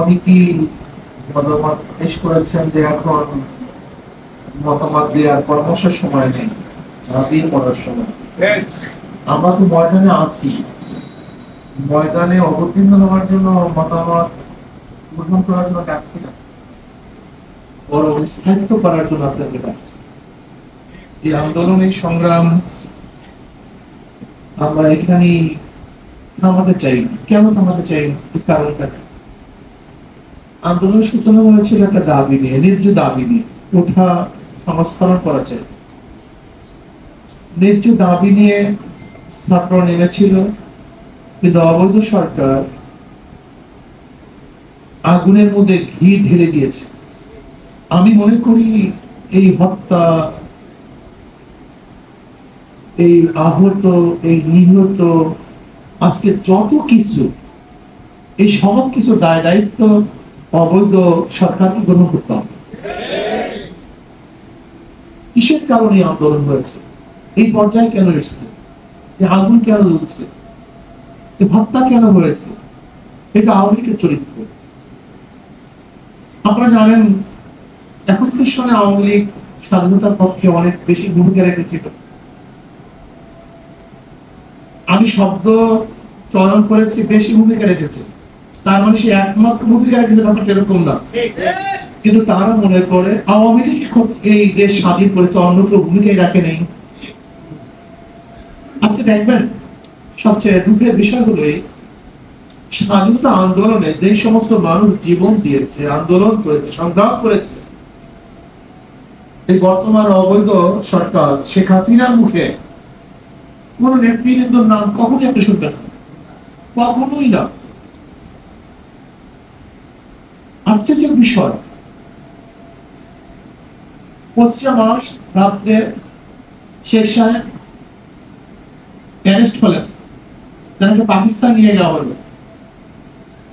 অনেকেই মতামত পেশ করেছেন যে এখন মতামত দেওয়ার পরামর্শের সময় নেই, ঝাঁপিয়ে পড়ার সময়। আমরা তো ময়দানে আছি, ময়দানে অবতীর্ণ হওয়ার জন্য মতামত গ্রহণ করার জন্য ডাকছি না, বরং স্থায়িত্ব করার জন্য আপনাকে ডাকছি। এই আন্দোলন, এই সংগ্রাম আমরা এখানে থামাতে চাই। কেন থামাতে চাই? কারণটা আন্দোলনের সূচনা হয়েছিল একটা দাবি নিয়ে, ন্যায্য দাবি নিয়ে। ওঠা সংস্করণ করা চাই, ন্যায্য দাবি নিয়ে ছাত্র নেমেছিল, কিন্তু অবৈধ সরকার আগুনের মধ্যে ঘি ঢেলে দিয়েছে। আমি মনে করি এই হত্যা, এই আহত, এই নিহত, আজকে যত কিছু, এই সব কিছু দায় দায়িত্ব অবৈধ সরকারকে গ্রহণ করতে হবে। কিসের কারণে আন্দোলন হয়েছে? এই পর্যায়ে কেন এসছে? আগুন কেন জ্বলছে? হত্যা কেন হয়েছে? এটা আওয়ামী লীগের চরিত্র। আপনারা জানেন 71 সনে আওয়ামী লীগ স্বাধীনতার পক্ষে অনেক বেশি ভূমিকা রেখেছিল। আমি শব্দ চয়ন করেছি, বেশি ভূমিকা রেখেছে, তার মানে সে একমাত্র ভূমিকা রেখেছে ব্যাপারটা এরকম না। কিন্তু তারা মনে করে আওয়ামী লীগ এই দেশ স্বাধীন করেছে, অন্য কেউ ভূমিকাই রাখে নেই। আজকে দেখবেন সবচেয়ে দুঃখের বিষয় হলো স্বাধীনতা আন্দোলনে যে সমস্ত মানুষ জীবন দিয়েছে, আন্দোলন করেছে, সংগ্রাম করেছে, এই বর্তমান অবৈধ সরকার শেখ হাসিনার মুখে কোন নেতৃবৃন্দর নাম কখনই আপনি শুনবেন না, কখনোই না। আশ্চর্যের বিষয়, 25 মার্চ রাত্রে শেখ সাহেব অ্যারেস্ট হলেন, তাকে পাকিস্তান নিয়ে যাওয়া হলো।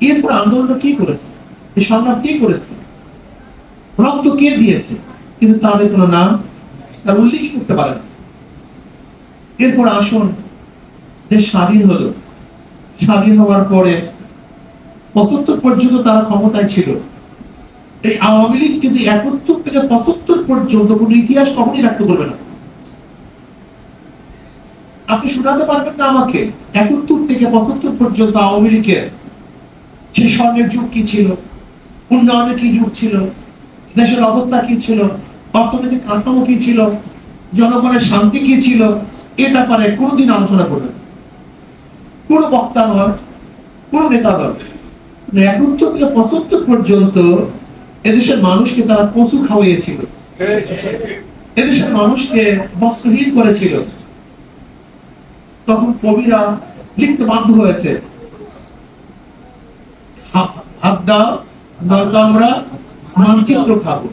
এরপর আন্দোলন কি করেছে, এই সংগ্রাম কি করেছে, রক্ত কে দিয়েছে, কিন্তু তাদের কোনো নাম তার উল্লেখ করতে পারে না। এরপর আসুন, দেশ স্বাধীন হলো। স্বাধীন হওয়ার পরে 75 পর্যন্ত তারা ক্ষমতায় ছিল। এই আওয়ামী লীগ কিন্তু 71 থেকে 75 পর্যন্ত কোনো ইতিহাস কখনই ব্যক্ত করবে না। আপনি শোনাতে পারবেন না আমাকে 71 থেকে 75 পর্যন্ত আওয়ামী লীগের সেই স্বর্ণের যুগ কি ছিল, উন্নয়নের কি যুগ ছিল, দেশের অবস্থা কি ছিল, অর্থনৈতিক কাঠামো কি ছিল, জনগণের শান্তি কি ছিল, এ ব্যাপারে কোনোদিন আলোচনা করবেন কোন বক্তা নয়, কোন নেতা নয়। 71 থেকে 75 পর্যন্ত এদেশের মানুষকে তারা পশু খাওয়াইয়েছিল, এদেশের মানুষকে বস্ত্রহীন করেছিল। তখন কবিরা লিখতে বাধ্য হয়েছে, হাত দাও নয়তো আমরা মানচিত্র খাবো।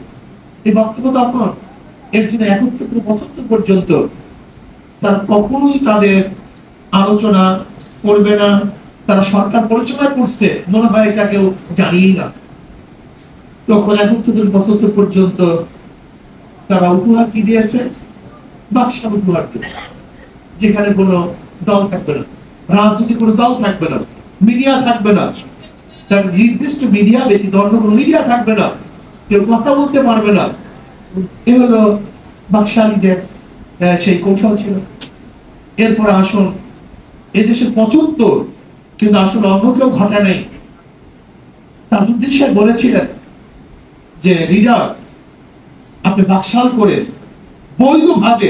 এই বক্তব্য তখন এর জন্য 71 থেকে 75 পর্যন্ত তারা কখনোই তাদের আলোচনা করবে না। তারা সরকার পরিচালনা করছে মনে হয় এটা কেউ জানিয়েই না। তখন 71 থেকে 75 পর্যন্ত তারা উপহার কি দিয়েছে? বাক্সাল উপহার দিয়েছে, যেখানে কোনো দল থাকবে না, রাজনৈতিক কোনো দল থাকবে না, মিডিয়া থাকবে না, তার নির্দিষ্ট মিডিয়া ব্যতীত অন্য কোনো মিডিয়া থাকবে না, কেউ কথা বলতে পারবে না। এ হলো বাকশালীদের সেই কৌশল ছিল। এরপর আসুন, এদেশের 75 কিন্তু আসলে অন্য কেউ ঘটা নেই। তাজউদ্দিন সাহেব বলেছিলেন যে লিডার, আপনি বাকশাল করে বৈধভাবে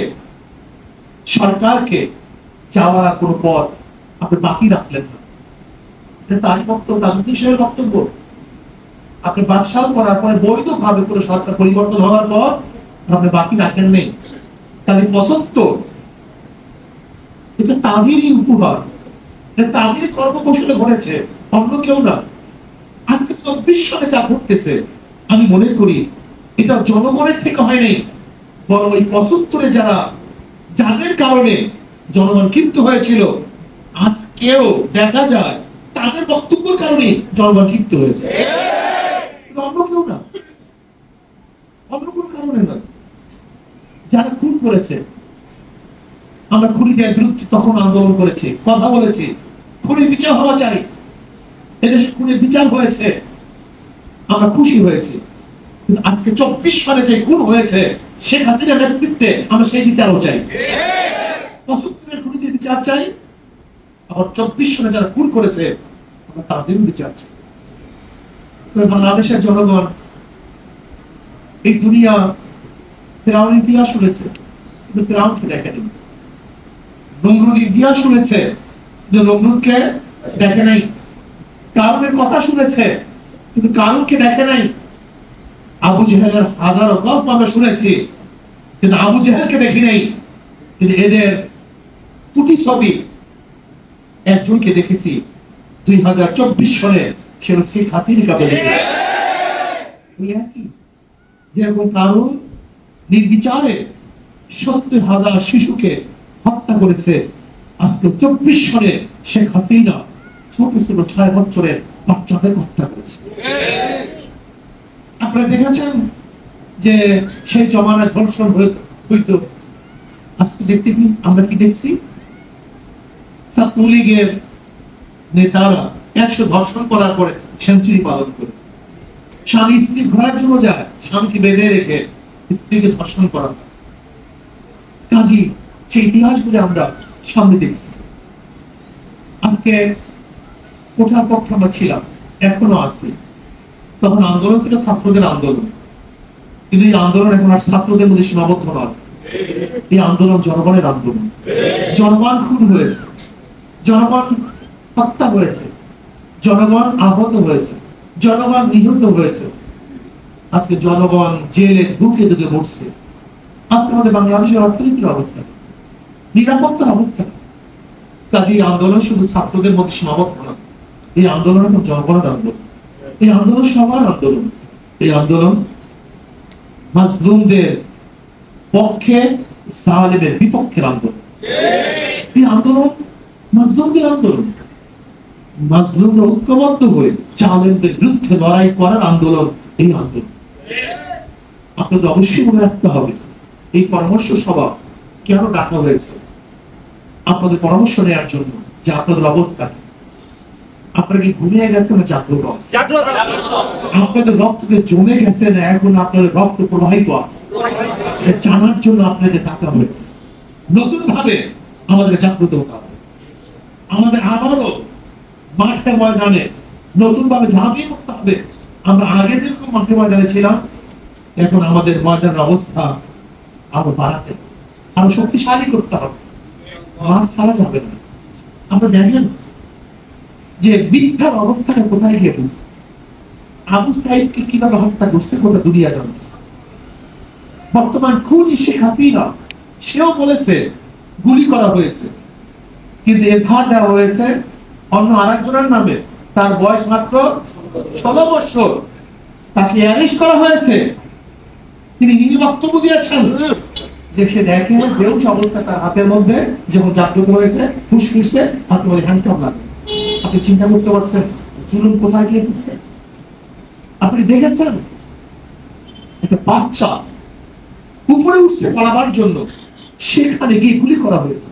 সরকারকে চাওয়ার কোনো পথ আপনি বাকি রাখলেন না। তার বক্তব্য, তাজউদ্দিন সাহেবের বক্তব্য, আপনি বাকশাল করার পরে বৈধভাবে কোনো সরকার পরিবর্তন হওয়ার পর আপনি বাকি রাখেন নেই। তাহলে 75 এটা তাদেরই উপহার, তাদের কর্মকৌশলে ঘটেছে, অন্য কেউ না। আজকে 24 সনে যা ঘটতেছে, আমি মনে করি এটা জনগণের থেকে হয়নি, বরং ওই 75-এ যাদের কারণে জনগণ ক্ষিপ্ত হয়েছিল, আজকেও দেখা যায় তাদের বক্তব্যের কারণে জনগণ ক্ষিপ্ত হয়েছে। অন্য কেউ না, অন্য কোন কারণে না। যারা খুন করেছে, আমরা খুনিদের বিরুদ্ধে তখন আন্দোলন করেছি, কথা বলেছি, খুনির বিচার হওয়া চাই। এদেশে খুনির বিচার হয়েছে, আমরা খুশি হয়েছি, কিন্তু আজকে 24 সালে যে খুন হয়েছে শেখ হাসিনার নেতৃত্বে আমরা সেই বিচারও চাই। 75 খুনিদের বিচার চাই, আবার 24 সালে যারা খুন করেছে আমরা তাদেরও বিচার চাই। বাংলাদেশের জনগণ এই দুনিয়া ফেরাউন ইতিহাস শুনেছে, কিন্তু ফেরাউনকে দেখেনি। নমরুদ ইতিহাস শুনেছে, কিন্তু নমরুদকে দেখে নাই। কারণের কথা শুনেছে, কিন্তু কারণকে দেখে নাই। আবু জেহেলের হাজারো গল্প আমরা শুনেছি, কিন্তু আবু জেহেলকে দেখি নাই। কিন্তু এদের কুটি ছবি একজনকে দেখেছি 2024 সালে, সে শেখ হাসিনা বলে। যেরকম কারণ নির্বিচারে 70,000 শিশুকে হত্যা করেছে, আজকে 24 সালে শেখ হাসিনা ছোট ছোট 6 বছরের বাচ্চাদের হত্যা করেছে। আপনারা দেখেছেন যে সেই জমানায় ধর্ষণ হইতো, আজকে দেখতে কি আমরা কি দেখছি? ছাত্রলীগের নেতারা 100 ধর্ষণ করার পরে সেঞ্চুরি পালন করে, স্বামী স্ত্রী ঘোরার জন্য যায়, স্বামীকে বেঁধে রেখে স্ত্রীকে ধর্ষণ করা। কাজী সেই ইতিহাসগুলো আমরা সামনে দেখছি। আজকে কোঠার পক্ষে আমরা ছিলাম, এখনো আছি। তখন আন্দোলন ছিল ছাত্রদের আন্দোলন, কিন্তু এই আন্দোলন এখন আর ছাত্রদের মধ্যে সীমাবদ্ধ নয়। এই আন্দোলন জনগণের আন্দোলন। জনগণ খুন হয়েছে, জনগণ হত্যা হয়েছে, জনগণ আহত হয়েছে, জনগণ নিহত হয়েছে। আজকে জনগণ জেলে ধুকে ধুকে মরছে। আজকে আমাদের বাংলাদেশের অর্থনীতির অবস্থা, নিরাপত্তার অবস্থা। কাজে এই আন্দোলন শুধু ছাত্রদের মধ্যে সীমাবদ্ধ না, এই আন্দোলন এখন জনগণের আন্দোলন। এই আন্দোলন সবার আন্দোলন। এই আন্দোলন মাজলুমদের পক্ষে, জালেমের বিপক্ষের আন্দোলন। এই আন্দোলন মাজলুমদের আন্দোলন। মাজলুমরা ঐক্যবদ্ধ হয়ে জালেমদের বিরুদ্ধে লড়াই করার আন্দোলন এই আন্দোলন। আপনাদের অবশ্যই মনে রাখতে হবে এই পরামর্শ সভা কেন ডাকা হয়েছে। আপনাদের পরামর্শ নেওয়ার জন্য যে আপনাদের অবস্থা, আপনারা কি ঘুমিয়ে গেছেন না জাগ্রত আছে? আপনাদের রক্তকে জমে গেছে না এখন আপনাদের রক্ত প্রবাহিত আছে? জানার জন্য আপনাদের ডাকা হয়েছে। নতুন ভাবে আমাদের জাগ্রত হতে হবে। আমাদের আবারও মাঠের ময়দানে নতুন ভাবে ঝাঁপিয়ে পড়তে হবে। আমরা আগে যেরকম মাঠের ময়দানে ছিলাম, এখন আমাদের ময়দানের অবস্থা আরো বাড়াতে, আরো শক্তিশালী করতে হবে। মাঠ ছাড়া যাবে না। আমরা দেখেন যে মিথ্যার অবস্থাটা কোথায় গিয়ে পৌঁছে। আবু সাইদকে কিভাবে হত্যা করছে গোটা দুনিয়া জানছে। বর্তমান খুনি শেখ হাসিনা, সেও বলেছে গুলি করা হয়েছে, কিন্তু এজাহার দেওয়া হয়েছে অন্য আরেকজনের নামে। তার বয়স মাত্র 16 বছর। তাকে অ্যারেস্ট করা হয়েছে। তিনি নিজে বক্তব্য দিয়েছেন যে সে দেখে বেউস অবস্থা তার হাতের মধ্যে যখন জাগ্রত হয়েছে, হুঁশ ফিরছে, হাতের মধ্যে হ্যান্ডকাপ লাগে। আপনি চিন্তা করতে পারছেন জুলুম কোথায় গিয়ে ফিরছে? আপনি দেখেছেন একটা বাচ্চা উপরে উঠছে পালাবার জন্য, সেখানে গিয়ে গুলি করা হয়েছে।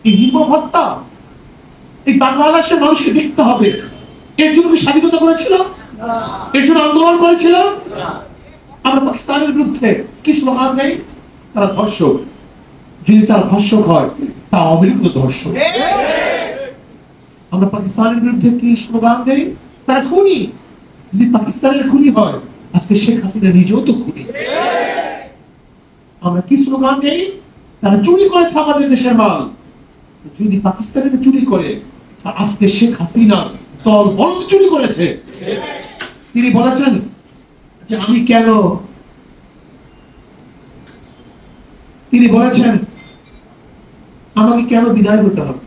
এই নির্মম হত্যা এই বাংলাদেশের মানুষকে দেখতে হবে। এর জন্য কি স্বাধীনতা করেছিলাম? এর জন্য আন্দোলন করেছিলাম? আমরা পাকিস্তানের বিরুদ্ধে কি স্লোগান নেই? তারা ধর্ষক। যদি তারা ধর্ষক হয়, তা অবিলুপ্ত ধর্ষক। আমরা পাকিস্তানের বিরুদ্ধে কি স্লোগান দেই? তারা খুনি। যদি পাকিস্তানের খুনি হয়, আজকে শেখ হাসিনা নিজেও তো খুনি। আমরা কি স্লোগান দেই? তারা চুরি করেছে আমাদের দেশের মাল। যদি পাকিস্তানের চুরি করে, আজকে শেখ হাসিনা দল বল চুরি করেছে। তিনি বলেছেন যে আমি কেন, তিনি বলেছেন আমাকে কেন বিদায় হতে হবে।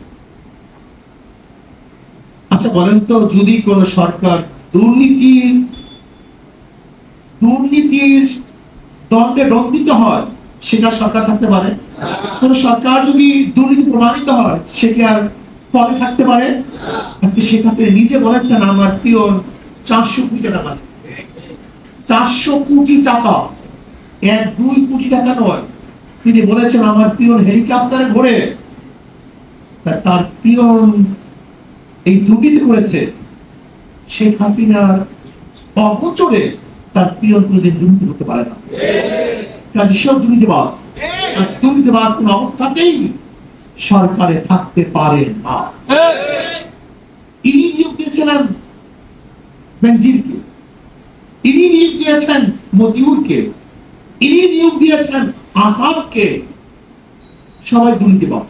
আচ্ছা বলেন তো, যদি কোন সরকার দুর্নীতির দণ্ডে দণ্ডিত হয়, সেটা সরকার থাকতে পারে? কোন সরকার যদি দুর্নীতি প্রমাণিত হয়, সে কি আর পদে থাকতে পারে? আজকে সেখানে নিজে বলেছেন আমার পিয়ন 400 কোটি টাকা পায়। 400 কোটি টাকা, 1-2 কোটি টাকা নয়। তিনি বলেছেন আমার পিয়ন হেলিকপ্টারে ঘোরে, তার পিয়ন এই দুর্নীতি করেছে। শেখ হাসিনার অগোচরে তার পিয়ন কোনোদিন দুর্নীতি করতে পারে না। কাজে সব দুর্নীতিবাজ, আর দুর্নীতিবাজ কোন অবস্থাতেই সরকারে থাকতে পারে না। ইনি নিয়োগ দিয়েছিলেন বেনজিরকে, ইনি নিয়োগ দিয়েছেন মতিউরকে, ইনি নিয়োগ দিয়েছেন আসাদকে। সবাই দুর্নীতিবাজ।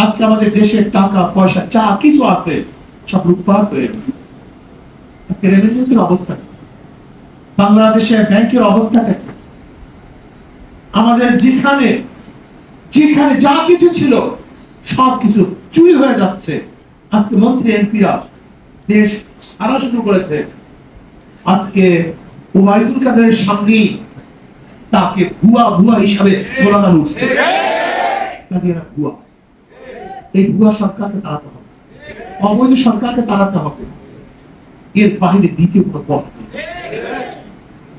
আজকে আমাদের দেশের টাকা পয়সা যা কিছু আছে সব লুটপাট হয়ে গেছে। আজকে রেমিটেন্সের অবস্থা, বাংলাদেশের ব্যাংকের অবস্থাটা, আমাদের যেখানে যেখানে যা কিছু ছিল সবকিছু চুরি হয়ে যাচ্ছে। আজকে মন্ত্রী এমপিরা দেশ সারা শুরু করেছে। আজকে ওবায়দুল কাদেরের সামনে তাকে ভুয়া ভুয়া হিসাবে স্লোগান উঠছে। ভুয়া, এই ভুয়া সরকারকে তাড়াতে হবে, অবৈধ সরকারকে তাড়াতে হবে। এর বাইরে দ্বিতীয় কোনো পথ নেই,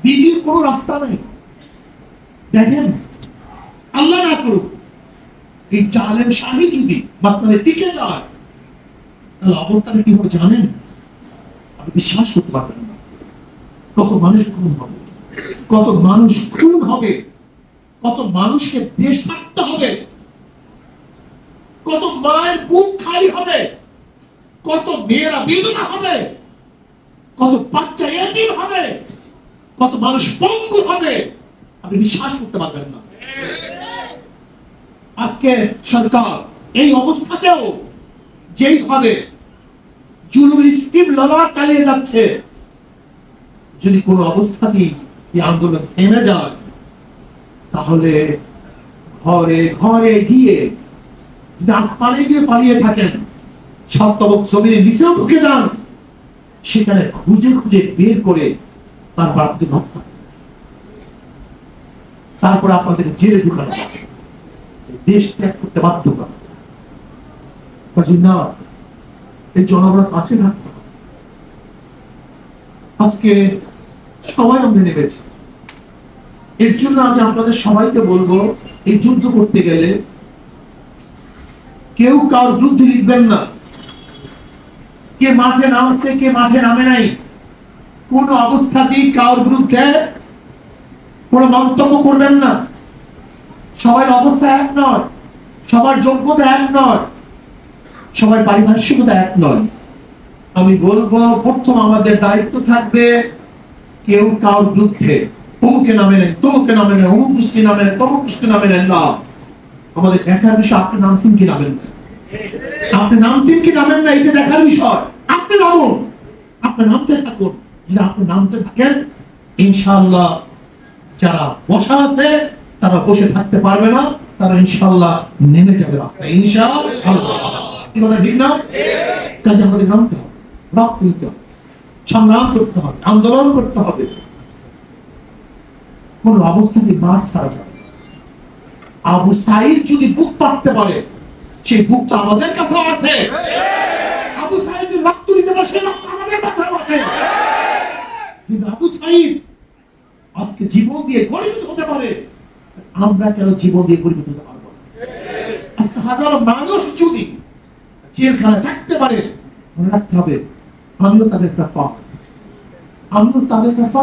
দ্বিতীয় কোনো রাস্তা নেই। দেখেন, আল্লাহ না করুক এই জালেম শাহী যদি মাঝখানে টিকে যায়, তাহলে অবস্থাটা কি হবে জানেন? আপনি বিশ্বাস করতে পারবেন না। কত মানুষ খুন হবে, কত মানুষ খুন হবে, কত মানুষকে দেশ ছাড়তে হবে, কত মায়ের বুক খালি হবে, কত মেয়েরা বিধবা হবে, কত বাচ্চা এতিম হবে, কত মানুষ পঙ্গু হবে, আপনি বিশ্বাস করতে পারবেন না। আজকে সরকার এই অবস্থাতেও যেইভাবে জুলুমের স্টিম লড়া চালিয়ে যাচ্ছে, যদি কোন অবস্থাতেই এই আন্দোলন থেমে যায়, তাহলে ঘরে ঘরে গিয়ে আসমানে গিয়ে পালিয়ে থাকেন, সপ্তবক জমিনের নিচেও ঢুকে যান, সেখানে খুঁজে খুঁজে বের করে তারপর আপনি হত্যা, তারপর আপনাদের জেলে ঢুকানো, দেশ ত্যাগ করতে বাধ্য করা। না, এই জনগণ আছে না। আজকে সবাই আমরা নেমেছি। এর জন্য আমি আপনাদের সবাইকে বলবো, এই যুদ্ধ করতে গেলে কেউ কারোর বিরুদ্ধে লিখবেন না। কে মাঠে নামছে, কে মাঠে নামে নাই, কোন অবস্থাতেই কারোর বিরুদ্ধে কোন মন্তব্য করবেন না। সবার অবস্থা এক নয়, সবার যোগ্যতা এক নয়, সবার পারিপার্শ্বিকতা এক নয়। আমি বলবো, প্রথম আমাদের দায়িত্ব থাকবে, কেউ কারোর বিরুদ্ধে অমুকে নামে নেন, তমুকে নামে নেন, অমুক গোষ্ঠী নামে নেন, তমুক গোষ্ঠী নামে নেন না। আমাদের দেখার বিষয় আপনি নামছেন কি নামেন না, আপনি নামছেন কি নামেন না, এটা দেখার বিষয়। আপনি নামুন, আপনি নামতে থাকুন। যদি আপনি নামতে থাকেন, ইনশাআল্লাহ যারা বসা আছে তারা বসে থাকতে পারবে না, তারা ইনশাআল্লাহ নেমে যাবে রাস্তায়, ইনশাআল্লাহ। কি কথা ঠিক না? কাজে আমাদের নামতে হবে, রক্ত দিতে হবে, সংগ্রাম করতে হবে, আন্দোলন করতে হবে। কোন অবস্থাতে মার ছাড়া যাবে। আবু সাইদ যদি বুক পাততে পারে, সেই বুক তো আমাদের কাছে আছে। আবু সাইদ যদি রক্ত দিতে পারে, সেই রক্ত আমাদের কাছে আছে। কিন্তু আবু সাইদ আজকে জীবন দিয়ে গরিব হতে পারে, আমরা কেন জীবন দিয়ে গরিব হতে পারবো? আজকে হাজারো মানুষ যদি জেলখানায় থাকতে পারে, মনে রাখতে হবে আমিও তাদের কাছে, আমিও তাদের কাছে।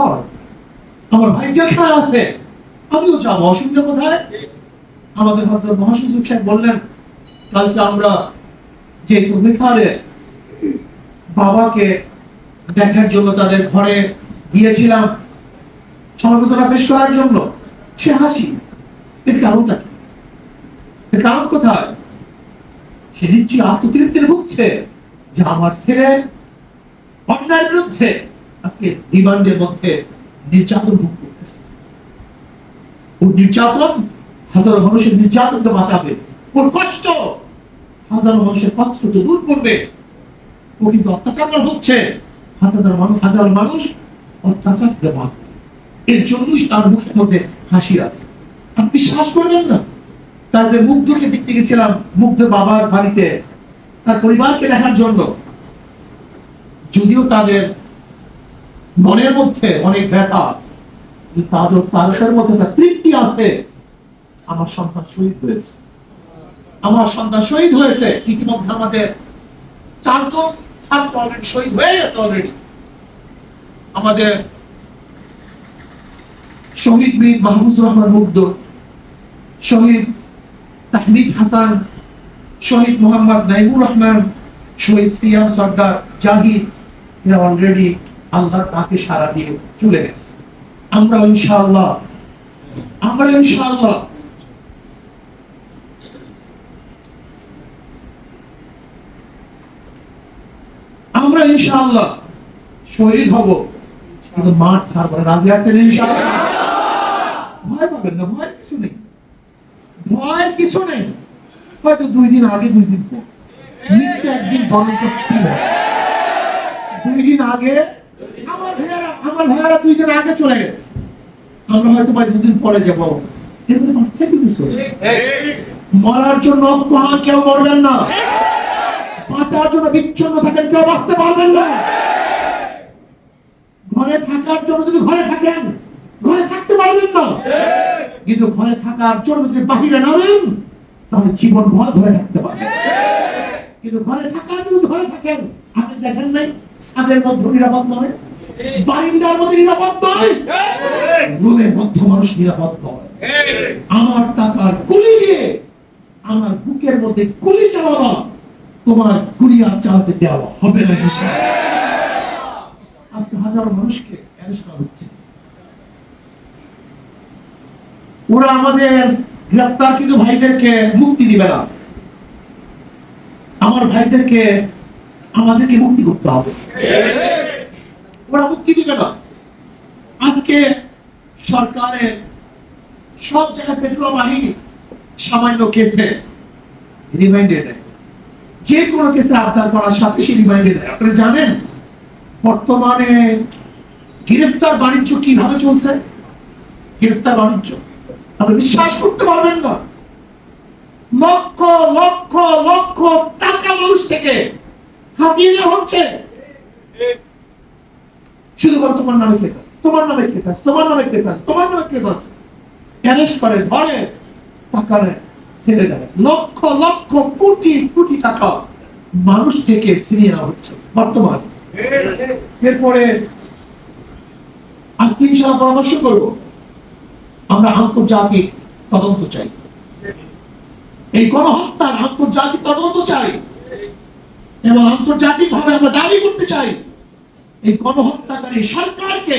আমার ভাই জেলখানায় আছে, আমিও যাবো, অসুবিধা কোথায়? আমাদের হযরত মহাসচিব সাহেব বললেন, কালকে আমরা যে প্রফেসরের বাবাকে দেখার জন্য তাদের ঘরে গিয়েছিলাম, সমবেদনা পেশ করার জন্য, সে হাসি। এর কারণটা কি? এর কারণ কোথায়? সে নিশ্চয়ই আত্মতৃপ্তির ভুগছে যে আমার ছেলে অন্যায়ের বিরুদ্ধে আজকে রিমান্ডের মধ্যে নির্যাতন ভোগ করতেছে। ওর নির্যাতন হাজারো মানুষের নির্যাতন তো বাঁচাবে, ওর কষ্ট হাজারো মানুষের কষ্ট তো দূর করবে। ও কিন্তু অত্যাচার হচ্ছে, হাজারো মানুষ অত্যাচার থেকে বাঁচবে। এর জন্যই তার মুখের মধ্যে হাসি আছে। আপনি বিশ্বাস করবেন না, তাদের মুগ্ধকে দেখতে গেছিলাম, মুগ্ধ বাবার বাড়িতে তার পরিবারকে দেখার জন্য। যদিও তাদের মনের মধ্যে অনেক ব্যথা, তাদের মধ্যে একটা তৃপ্তি আছে, আমার সন্তান শহীদ হয়েছে, আমার সন্তান শহীদ হয়েছে। ইতিমধ্যে আমাদের 4 জন ছাত্র অলরেডি শহীদ হয়ে গেছে অলরেডি। আমাদের শহীদ বীর মাহমুদুর রহমান মুগ্ধ, শহীদ তাহমিদ হাসান, শহীদ মোহাম্মদ নাইমুর রহমান, শহীদ সিয়াম সর্দার জাহিদ, এরা অলরেডি আল্লাহর ডাকে সাড়া দিয়ে চলে গেছে। আমরা ইনশাআল্লাহ শহীদ হব, কিন্তু মাঠ ছাড়বো না। রাজি আছেন ইনশাআল্লাহ? ভয় পাবেন না, ভয়ের কিছু নেই। হয়তো 2 দিন আগে 2 দিন পর মৃত্যু একদিন বরণ করতে হয়। 2 দিন আগে আমার ভাইয়ারা 2 দিন আগে চলে গেছে, আমরা হয়তো 2 দিন পরে যাবো। মরার জন্য কেউ মরবেন না, বাঁচার জন্য বিচ্ছন্ন থাকেন, কেউ বাঁচতে পারবেন না। ঘরে থাকার জন্য যদি ঘরে থাকেন, ঘরে থাকতে পারবেন না, কিন্তু ঘরে থাকার জন্য যদি বাহিরে নামেন, তাহলে জীবন ভর ধরে থাকতে পারবেন। কিন্তু ঘরে থাকার জন্য ঘরে থাকেন, আপনি দেখেন নাই ছাদের মধ্যে নিরাপদ নয়, বারিন্দার মধ্যে নিরাপদ নয়, রুমের মধ্যে মানুষ নিরাপদ নয়। আমার টাকার গুলি দিয়ে আমার বুকের মধ্যে গুলি চালাবা, তোমার গুলি আর চালাতে দেওয়া হবে না। আজকে হাজারো মানুষকে অ্যারেস্ট করা হচ্ছে। ওরা আমাদের গ্রেফতারকৃত ভাইদেরকে মুক্তি দিবে না। আমার ভাইদেরকে আমাদেরকে মুক্তি করতে হবে, ওরা মুক্তি দিবে না। আজকে সরকারের সব জায়গায় পেট্রোল বাহিনী সামান্য কেসে রিমাইন্ডে দেয়, যে কোনো কেসে আবদার করার সাথে সে রিমাইন্ডে দেয়। আপনারা জানেন বর্তমানে গ্রেফতার বাণিজ্য কিভাবে চলছে? গ্রেফতার বাণিজ্য আপনি বিশ্বাস করতে পারবেন না। লক্ষ লক্ষ লক্ষ টাকা মানুষ থেকে হাতিয়ে নেওয়া হচ্ছে, শুধু বলে তোমার নামে কেস আছে, তোমার নামে কেস আছে, তোমার নামে কেস আছে, তোমার নামে কেস আছে। অ্যারেস্ট করে, ধরে, টাকা নেয়, ছেড়ে দেয়। লক্ষ লক্ষ কোটি কোটি টাকা মানুষ থেকে ছিনিয়ে নেওয়া হচ্ছে বর্তমানে। এরপরে আজকে ইনশাআল্লাহ পরামর্শ করব, আমরা আন্তর্জাতিক তদন্ত চাই, এই গণহত্যার আন্তর্জাতিক তদন্ত চাই, এবং আন্তর্জাতিক ভাবে আমরা দাবি করতে চাই এই গণহত্যাকারী সরকারকে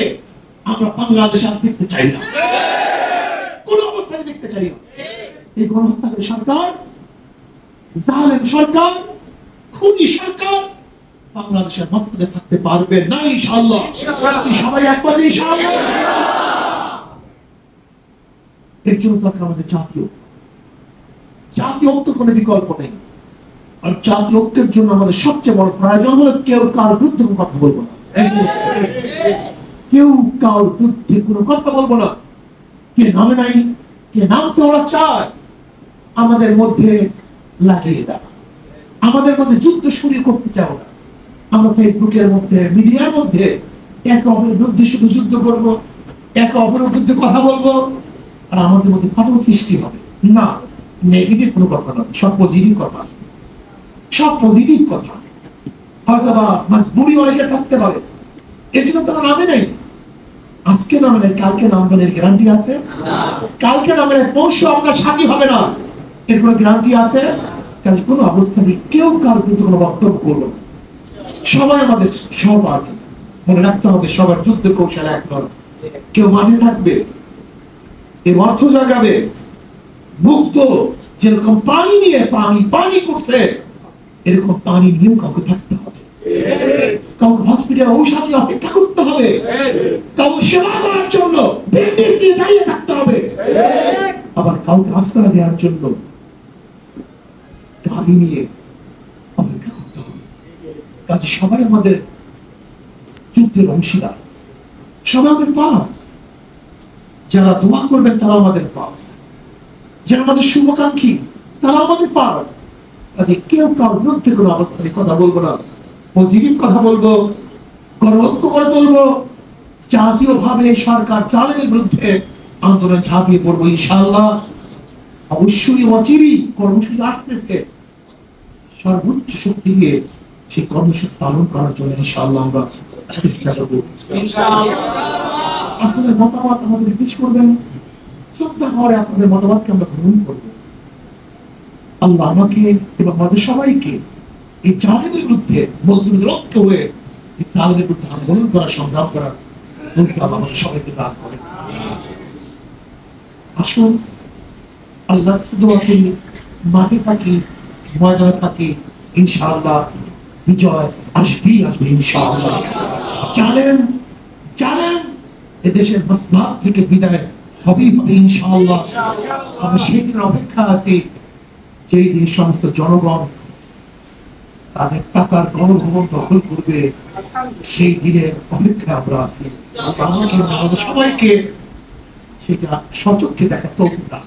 আমরা বাংলাদেশে দেখতে চাই না, কোন অবস্থায় দেখতে চাই না। এই গণহত্যাকারী সরকার, জালেম সরকার, খুনি সরকার বাংলাদেশের মস্তকে থাকতে পারবে না ইনশাআল্লাহ। সবাই একবার ইনশাআল্লাহ। এর জন্য দরকার আমাদের জাতীয় ঐক্য, কোনো বিকল্প নেই। আর জাতীয় ঐক্যের জন্য আমাদের সবচেয়ে বড় প্রয়োজন হলো কেউ কারোর বিরুদ্ধে কোনো কথা বলবো না, কেউ কারোর বিরুদ্ধে কোনো কথা বলবো না। কে নামে নাই, কে নামছে, ওরা চায় আমাদের মধ্যে লাগিয়ে দেয়, আমাদের মধ্যে যুদ্ধ শুরু করতে চাও না। আমরা ফেসবুকের মধ্যে, মিডিয়ার মধ্যে একে অপরের বিরুদ্ধে শুধু যুদ্ধ করবো, একে অপরের বিরুদ্ধে কথা বলবো, আর আমাদের মধ্যে ফাটল সৃষ্টি হবে না। নেগেটিভ কোনো কথা নয়, সব পজিটিভ কথা, সব পজিটিভ কথা। হয়তো বা মজবুরি অনেকে থাকতে পারে, এর জন্য তারা নামে নেই। আজকে নামে নেই, কালকে নামবেন এর গ্যারান্টি আছে? কালকে নামে নেই, পরশু আপনার সাথী হবে না, এর কোনো গ্যারান্টি আছে? কাজে কোনো অবস্থায় কেউ কারোর কিন্তু কোনো বক্তব্য করলো না। সবাই আমাদের সহপাঠী, মনে রাখতে হবে সবার যুদ্ধ কৌশল এক নয়। কেউ মাঠে থাকবে, এই অর্থ জাগাবে, মুক্ত যেরকম পানি নিয়ে পানি করছে, এরকম পানি নিয়েও কাউকে থাকতে হবে, কাউকে হসপিটাল ঔষধি অপেক্ষা করতে হবে, কাউকে সেবা করার জন্য ব্যান্ডেজ নিয়ে দাঁড়িয়ে থাকতে হবে, আবার কাউকে আশ্রয় দেওয়ার জন্য গাড়ি নিয়ে অপেক্ষা করতে হবে। কাজে সবাই আমাদের যুদ্ধের অংশীদার, সবাই আমাদের পাপ। যারা দোয়া করবেন তারা আমাদের পাপ, যারা আমাদের শুভাকাঙ্ক্ষী তারা আমাদের পাপ। কাজে কেউ কারোর বিরুদ্ধে কোনো অবস্থানে কথা বলবো না, পজিটিভ কথা বলবো, গণঐক্য করে বলবো, জাতীয় ভাবে সরকার জালেমের বিরুদ্ধে আন্দোলন ঝাঁপিয়ে পড়বো ইনশাআল্লাহ। অবশ্যই অচিরেই কর্মসূচি আসতেছে, সর্বোচ্চ শক্তি দিয়ে সেই কর্মসূচি পালন করার জন্য ইনশাআল্লাহ আমরা চেষ্টা করবো। ইনশাআল্লাহ। আপনাদের মতামত আমাদের পেশ করবেন, শ্রদ্ধা করে আপনাদের মতামতকে আমরা গ্রহণ করবো। আল্লাহ আমাকে এবং আমাদের সবাইকে এই জালেমের বিরুদ্ধে মুসলিমদের ঐক্য হয়ে এই জালেমের বিরুদ্ধে আন্দোলন করা, সংগ্রাম করার আল্লাহ আমাদের সবাইকে দান করে। আসুন আল্লাহ দোয়া করি, মাঠে থাকি, ময়দানে থাকি, ইনশাআল্লাহ বিজয় আসবেই আসবে ইনশাআল্লাহ। জালেম জালেম এদেশের মাসলাক থেকে বিদায় হবেই হবে ইনশাআল্লাহ। আমরা সেই দিনের অপেক্ষা আছি, যেই দিন সমস্ত জনগণ তাদের টাকার গণভবন দখল করবে, সেই দিনের অপেক্ষা আমরা আছি। আমাকে আমাদের সবাইকে সেটা সচক্ষে দেখা তৌফিক দান।